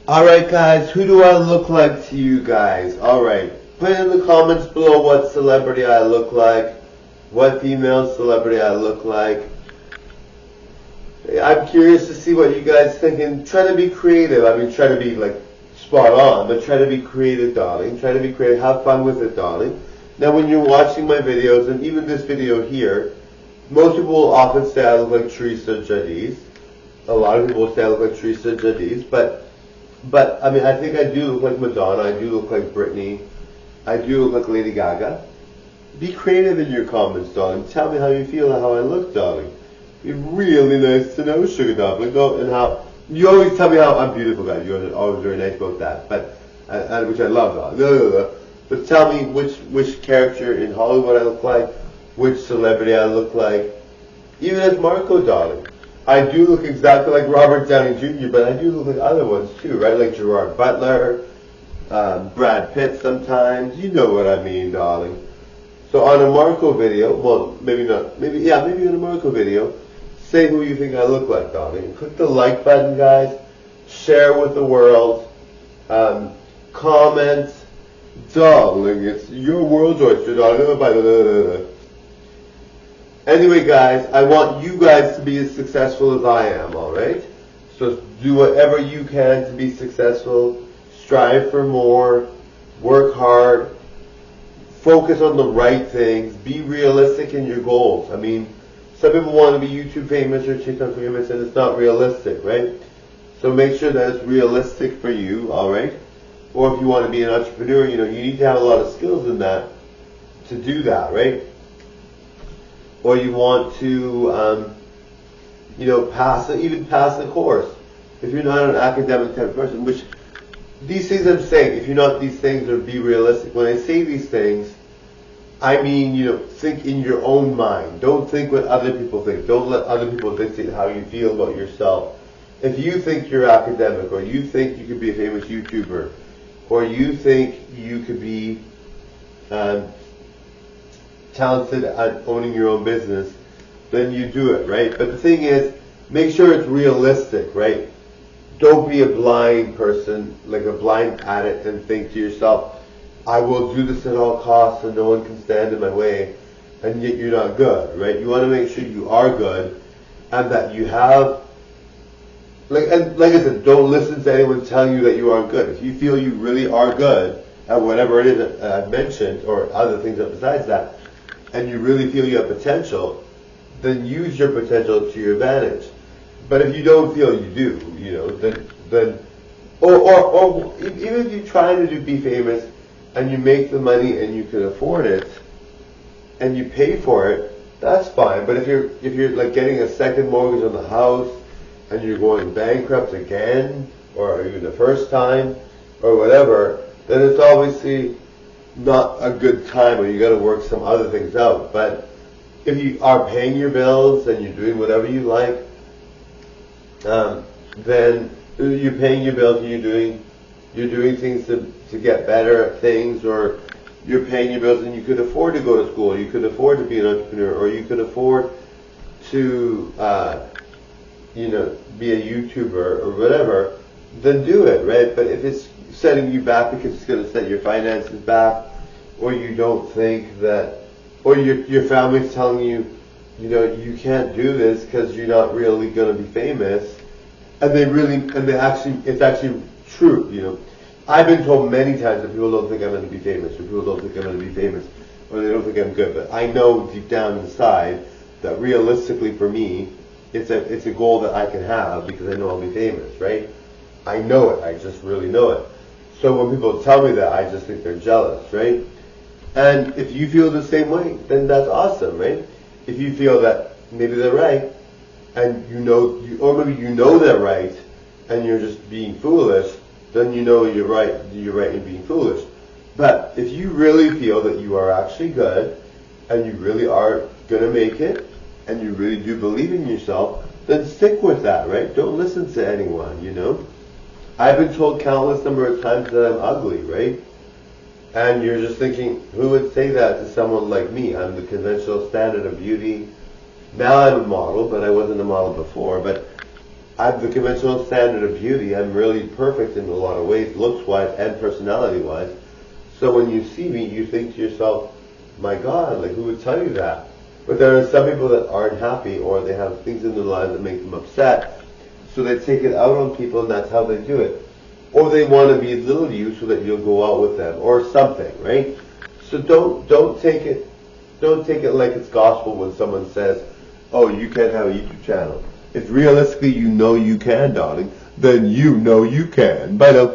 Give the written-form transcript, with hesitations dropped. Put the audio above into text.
Alright guys, who do I look like to you guys? Alright, put in the comments below what celebrity I look like, what female celebrity I look like. I'm curious to see what you guys think, and try to be creative. I mean, try to be like spot on, but try to be creative, darling. Try to be creative, have fun with it, darling. Now when you're watching my videos, and even this video here, most people will often say I look like Teresa Giudice. A lot of people will say I look like Teresa Giudice, but I mean, I think I do look like Madonna, I do look like Britney, I do look like Lady Gaga. Be creative in your comments, darling. Tell me how you feel and how I look, darling. Be really nice to know, sugar dumpling. And how you always tell me how I'm beautiful, guys. You're always very nice about that, but which I love, darling. But tell me which character in Hollywood I look like, which celebrity I look like. Even as Marco, darling. I do look exactly like Robert Downey Jr., but I do look like other ones too, right? Like Gerard Butler, Brad Pitt sometimes. You know what I mean, darling. So on a Marco video, well, maybe not, maybe on a Marco video, say who you think I look like, darling. Click the like button, guys. Share with the world. Comment, darling. It's your world's oyster, darling. Anyway, guys, I want you guys to be as successful as I am, alright? So do whatever you can to be successful. Strive for more. Work hard. Focus on the right things. Be realistic in your goals. I mean, some people want to be YouTube famous or TikTok famous, and it's not realistic, right? So make sure that it's realistic for you, alright? Or if you want to be an entrepreneur, you need to have a lot of skills in that to do that, right? Or you want to, pass the course. If you're not an academic type of person, which these things I'm saying, if you're not these things, or be realistic. When I say these things, I mean, think in your own mind. Don't think what other people think. Don't let other people dictate how you feel about yourself. If you think you're academic, or you think you could be a famous YouTuber, or you think you could be talented at owning your own business, then you do it, right? But the thing is, make sure it's realistic, right? Don't be a blind person, like a blind addict, and think to yourself, I will do this at all costs and no one can stand in my way, and yet you're not good, right? You want to make sure you are good, and that you have, like I said, don't listen to anyone telling you that you aren't good. If you feel you really are good at whatever it is that I've mentioned, or other things besides that, and you really feel you have potential, then use your potential to your advantage. But if you don't feel you do, then even if you're trying to be famous and you make the money and you can afford it and you pay for it, that's fine. But if you're like getting a second mortgage on the house and you're going bankrupt again, or even the first time, or whatever, then it's obviously not a good time, or you got to work some other things out. But if you are paying your bills and you're doing whatever you like, then you're paying your bills and you're doing things to get better at things, or you're paying your bills and you could afford to go to school, you could afford to be an entrepreneur, or you could afford to be a YouTuber or whatever, then do it, right? But if it's setting you back because it's going to set your finances back, or you don't think that, or your family's telling you, you can't do this because you're not really going to be famous, and it's actually true, I've been told many times that people don't think I'm going to be famous, or people don't think I'm going to be famous, or they don't think I'm good, but I know deep down inside that realistically for me, it's a goal that I can have because I know I'll be famous, right? I know it, I just really know it. So when people tell me that, I just think they're jealous, right? And if you feel the same way, then that's awesome, right? If you feel that maybe they're right, and or maybe they're right, and you're just being foolish, then you're right in being foolish. But if you really feel that you are actually good, and you really are going to make it, and you really do believe in yourself, then stick with that, right? Don't listen to anyone, I've been told countless number of times that I'm ugly, right? And you're just thinking, who would say that to someone like me? I'm the conventional standard of beauty. Now I'm a model, but I wasn't a model before. But I'm the conventional standard of beauty. I'm really perfect in a lot of ways, looks-wise and personality-wise. So when you see me, you think to yourself, my God, like who would tell you that? But there are some people that aren't happy, or they have things in their lives that make them upset. So they take it out on people, and that's how they do it. Or they want to belittle you so that you'll go out with them, or something, right? So don't take it like it's gospel when someone says, "Oh, you can't have a YouTube channel." If realistically you know you can, darling, then you know you can. Bye now.